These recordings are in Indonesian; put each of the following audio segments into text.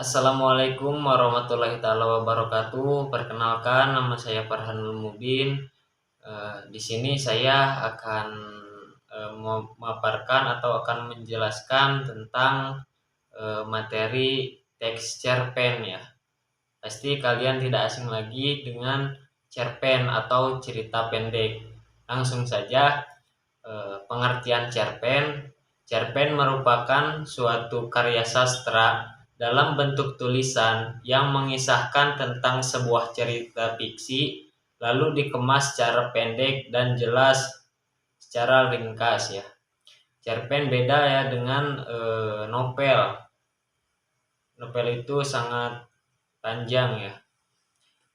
Assalamualaikum warahmatullahi taala wabarakatuh. Perkenalkan, nama saya Farhanul Mubin. Di sini saya akan memaparkan atau akan menjelaskan tentang materi teks cerpen ya. Pasti kalian tidak asing lagi dengan cerpen atau cerita pendek. Langsung saja, pengertian cerpen. Cerpen merupakan suatu karya sastra dalam bentuk tulisan yang mengisahkan tentang sebuah cerita fiksi, lalu dikemas secara pendek dan jelas secara ringkas ya. Cerpen beda ya dengan novel. Novel itu sangat panjang ya.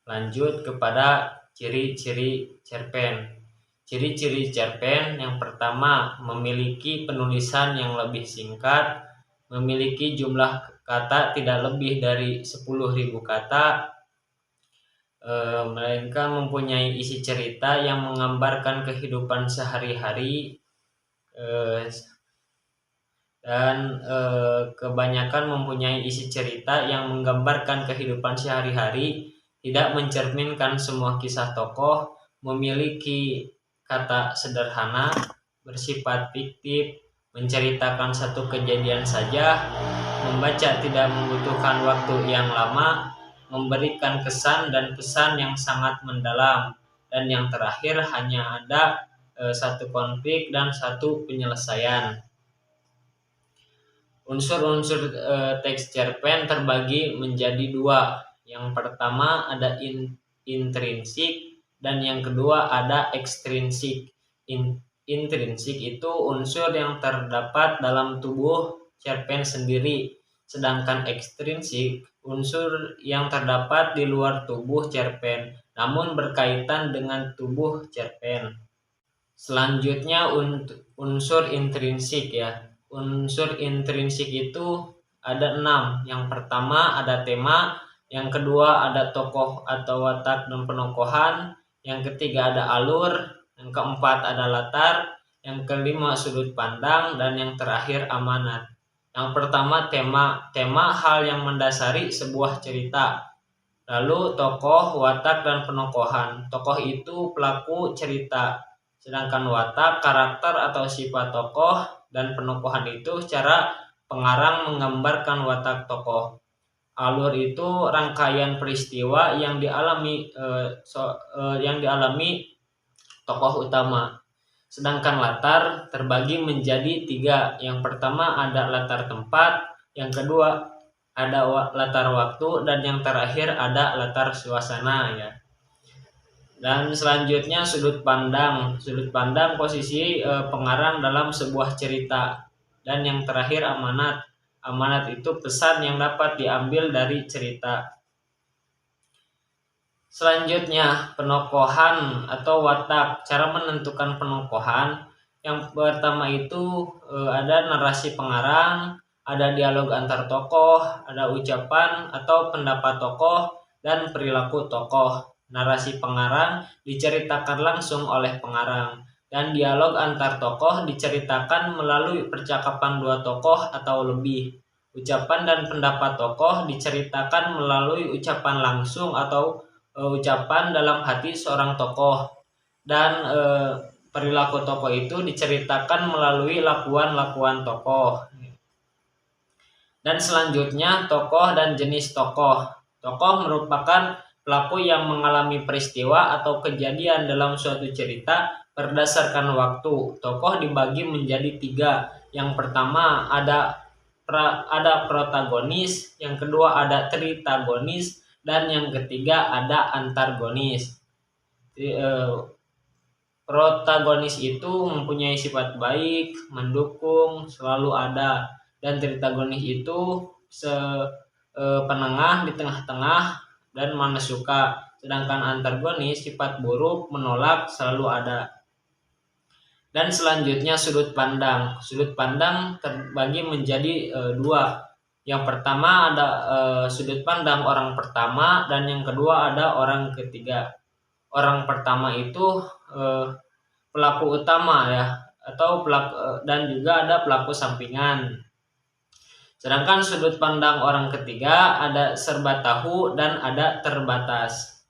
Lanjut kepada ciri-ciri cerpen. Ciri-ciri cerpen yang pertama, memiliki penulisan yang lebih singkat, memiliki jumlah kata tidak lebih dari 10.000 kata, melainkan mempunyai isi cerita yang menggambarkan kehidupan sehari-hari, dan kebanyakan mempunyai isi cerita yang menggambarkan kehidupan sehari-hari, tidak mencerminkan semua kisah tokoh, memiliki kata sederhana, bersifat fiktif, menceritakan satu kejadian saja, membaca tidak membutuhkan waktu yang lama, memberikan kesan dan pesan yang sangat mendalam, dan yang terakhir hanya ada satu konflik dan satu penyelesaian. Unsur-unsur teks cerpen terbagi menjadi dua. Yang pertama ada intrinsik dan yang kedua ada ekstrinsik. Intrinsik itu unsur yang terdapat dalam tubuh cerpen sendiri, sedangkan ekstrinsik unsur yang terdapat di luar tubuh cerpen namun berkaitan dengan tubuh cerpen. Selanjutnya unsur intrinsik ya. Unsur intrinsik itu ada 6. Yang pertama ada tema, yang kedua ada tokoh atau watak dan penokohan, yang ketiga ada alur, yang keempat ada latar, yang kelima sudut pandang, dan yang terakhir amanat. Yang pertama tema. Tema hal yang mendasari sebuah cerita. Lalu tokoh, watak, dan penokohan. Tokoh itu pelaku cerita, sedangkan watak karakter atau sifat tokoh, dan penokohan itu cara pengarang menggambarkan watak tokoh. Alur itu rangkaian peristiwa yang dialami tokoh utama. Sedangkan latar terbagi menjadi 3. Yang pertama ada latar tempat, yang kedua ada latar waktu, dan yang terakhir ada latar suasana ya. Dan selanjutnya sudut pandang. Sudut pandang posisi pengarang dalam sebuah cerita. Dan yang terakhir amanat. Amanat itu pesan yang dapat diambil dari cerita. Selanjutnya penokohan atau watak. Cara menentukan penokohan. Yang pertama itu ada narasi pengarang, ada dialog antar tokoh, ada ucapan atau pendapat tokoh, dan perilaku tokoh. Narasi pengarang diceritakan langsung oleh pengarang, dan dialog antar tokoh diceritakan melalui percakapan dua tokoh atau lebih. Ucapan dan pendapat tokoh diceritakan melalui ucapan langsung atau ucapan dalam hati seorang tokoh, dan perilaku tokoh itu diceritakan melalui lakuan-lakuan tokoh. Dan selanjutnya tokoh dan jenis tokoh. Tokoh merupakan pelaku yang mengalami peristiwa atau kejadian dalam suatu cerita berdasarkan waktu. Tokoh dibagi menjadi 3. Yang pertama ada protagonis, yang kedua ada tritagonis, dan yang ketiga ada antagonis. Protagonis itu mempunyai sifat baik, mendukung, selalu ada, dan tritagonis itu penengah, di tengah-tengah, dan mana suka. Sedangkan antagonis sifat buruk, menolak, selalu ada. Dan selanjutnya sudut pandang. Sudut pandang terbagi menjadi 2. Yang pertama ada sudut pandang orang pertama, dan yang kedua ada orang ketiga. Orang pertama itu pelaku utama ya, atau pelaku, dan juga ada pelaku sampingan. Sedangkan sudut pandang orang ketiga ada serba tahu dan ada terbatas.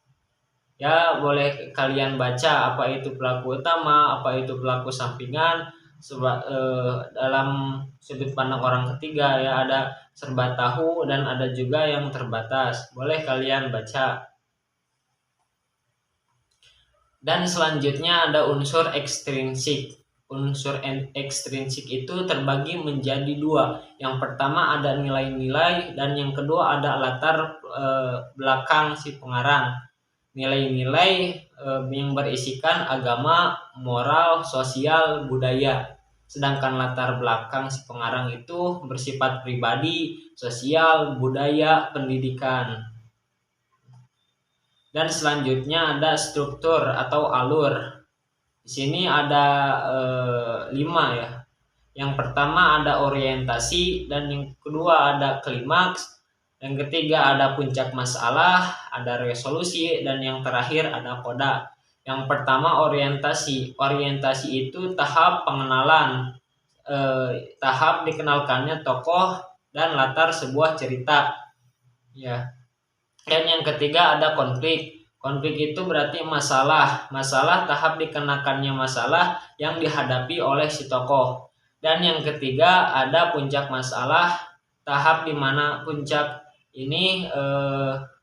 Ya, boleh kalian baca apa itu pelaku utama, apa itu pelaku sampingan. Dalam sudut pandang orang ketiga ya ada serba tahu dan ada juga yang terbatas. Boleh kalian baca. Dan selanjutnya ada unsur ekstrinsik. Unsur ekstrinsik itu terbagi menjadi dua. Yang pertama ada nilai-nilai dan yang kedua ada latar belakang si pengarang. Nilai-nilai yang berisikan agama, moral, sosial, budaya. Sedangkan latar belakang si pengarang itu bersifat pribadi, sosial, budaya, pendidikan. Dan selanjutnya ada struktur atau alur. Di sini ada 5 ya. Yang pertama ada orientasi, dan yang kedua ada klimaks, yang ketiga ada puncak masalah, ada resolusi, dan yang terakhir ada koda. Yang pertama orientasi. Orientasi itu tahap pengenalan, tahap dikenalkannya tokoh dan latar sebuah cerita. Ya. Dan yang ketiga ada konflik. Konflik itu berarti masalah. Masalah tahap dikenakannya masalah yang dihadapi oleh si tokoh. Dan yang ketiga ada puncak masalah, tahap dimana puncak ini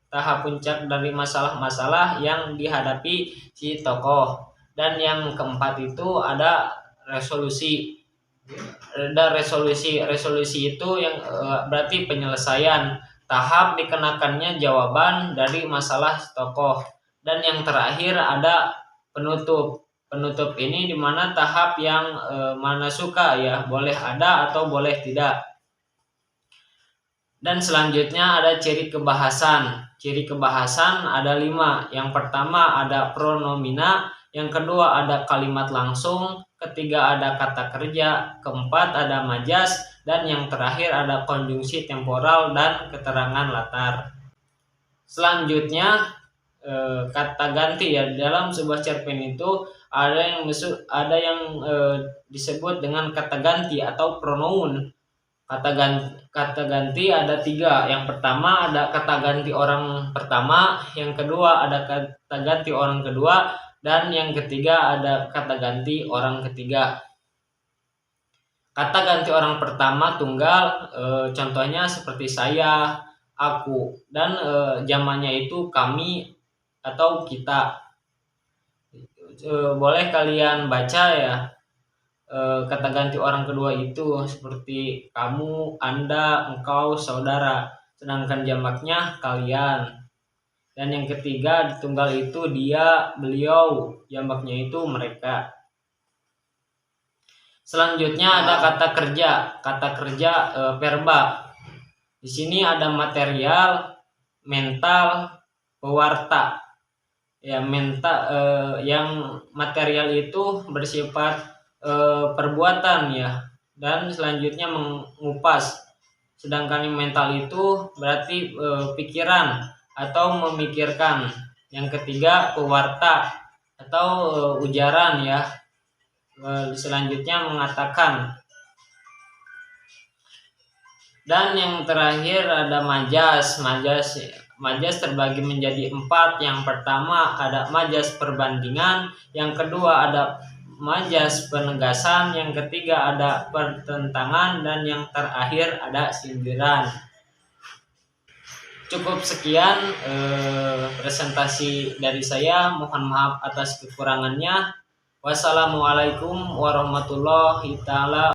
tahap puncak dari masalah-masalah yang dihadapi si tokoh. Dan yang keempat itu ada resolusi. Ada resolusi itu yang berarti penyelesaian, tahap dikenakannya jawaban dari masalah tokoh. Dan yang terakhir ada penutup. Penutup ini dimana tahap yang mana suka ya, boleh ada atau boleh tidak. Dan selanjutnya ada ciri kebahasan. Ciri kebahasan ada 5. Yang pertama ada pronomina, yang kedua ada kalimat langsung, ketiga ada kata kerja, keempat ada majas, dan yang terakhir ada konjungsi temporal dan keterangan latar. Selanjutnya kata ganti ya. Dalam sebuah cerpen itu ada yang disebut dengan kata ganti atau pronoun. Kata ganti ada 3. Yang pertama ada kata ganti orang pertama, yang kedua ada kata ganti orang kedua, dan yang ketiga ada kata ganti orang ketiga. Kata ganti orang pertama tunggal, contohnya seperti saya, aku, dan jamannya itu kami atau kita. Boleh kalian baca ya. Kata ganti orang kedua itu seperti kamu, anda, engkau, saudara. Sedangkan jamaknya kalian. Dan yang ketiga di tunggal itu dia, beliau. Jamaknya itu mereka. Selanjutnya ada kata kerja. Kata kerja verba. Di sini ada material, mental, pewarta. Ya, yang material itu bersifat perbuatan ya, dan selanjutnya mengupas. Sedangkan yang mental itu berarti pikiran atau memikirkan. Yang ketiga pewarta atau ujaran ya. Selanjutnya mengatakan. Dan yang terakhir ada majas. Majas terbagi menjadi 4. Yang pertama ada majas perbandingan, yang kedua ada majas penegasan, yang ketiga ada pertentangan, dan yang terakhir ada sindiran. Cukup sekian presentasi dari saya. Mohon maaf atas kekurangannya. Wassalamualaikum warahmatullahi taala